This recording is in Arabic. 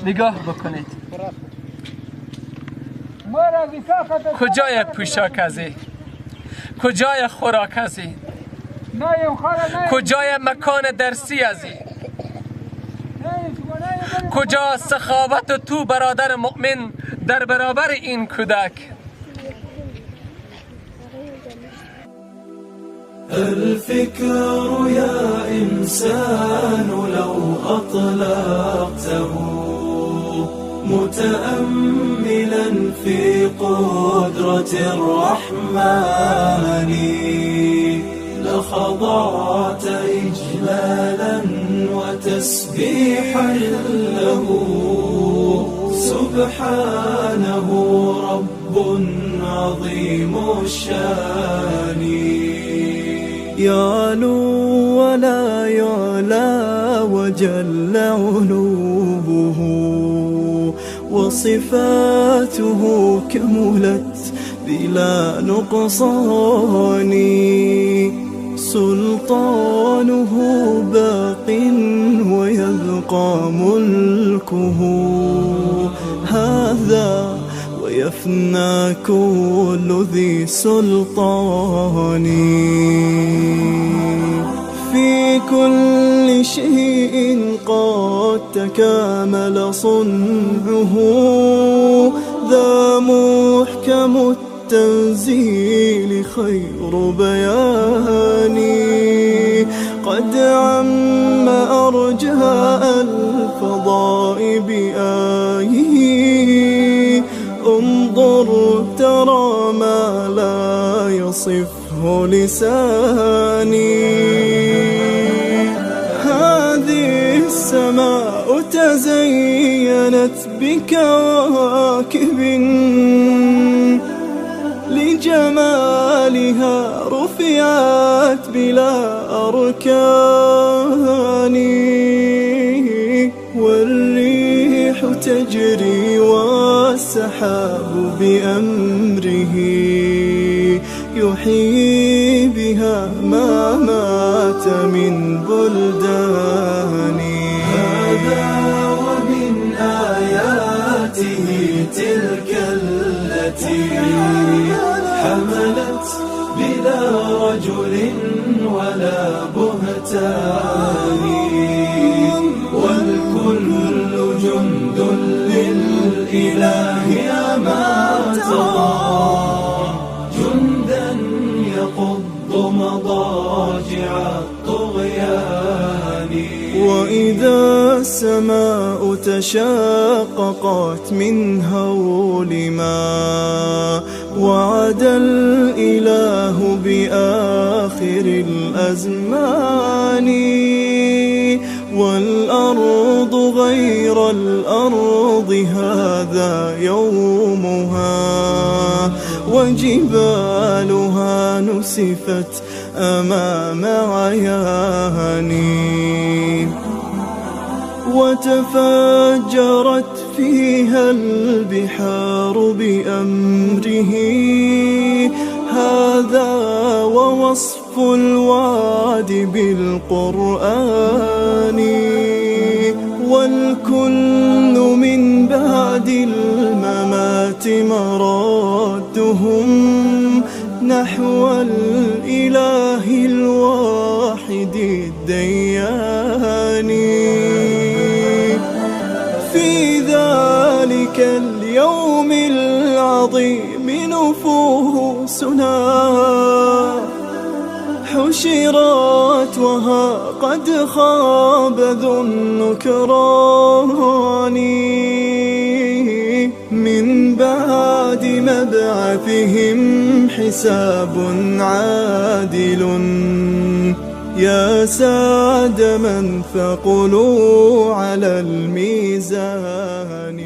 نگاه بکنید. کجای پوشاک ازی؟ کجای خوراک ازی؟ کجای مکان درسی ازی؟ کجا سخاوت تو برادر مؤمن در برابر این کودک؟ الفكر يا إنسان لو أطلقته متأملا في قدرة الرحمن لخضعت إجلالا وتسبيحا له سبحانه رب عظيم الشان يعلو ولا يعلى وجل علوه وصفاته كملت بلا نقصان سلطانه باق ويبقى ملكه هذا ويفنى كل ذي سلطان في كل شيء قد تكامل صنعه ذا محكم التنزيل خير بيان قد عم أرجاء الفضاء بآيه انظر ترى ما لا يصفه لساني هذه السماء تزينت بكواكب لجمالها رفعت بلا أركان والريح تجري والسحاب بأمره يحيي بها ما مات من بلدان هذا ومن آياته تلك التي حملت بلا رجل ولا بهتان والكل جند للإله أما ترى جندا يقض مضاجع الطغيان وإذا السماء تشاققت من هول ما وعد الإله بآخر الأزمان والأرض غير الأرض هذا يومها وجبالها نسفت أمام عياني وتفجرت فيها البحار بأمره هذا ووصف الوعد بالقرآن والكل من بعد الممات مرادهم نحو الإله الواحد الديان في ذلك اليوم العظيم نفوسنا حشرت وها قد خاب ذو النكران من بعد مبعثهم حساب عادل يا سعد من ثقلوا على الميزان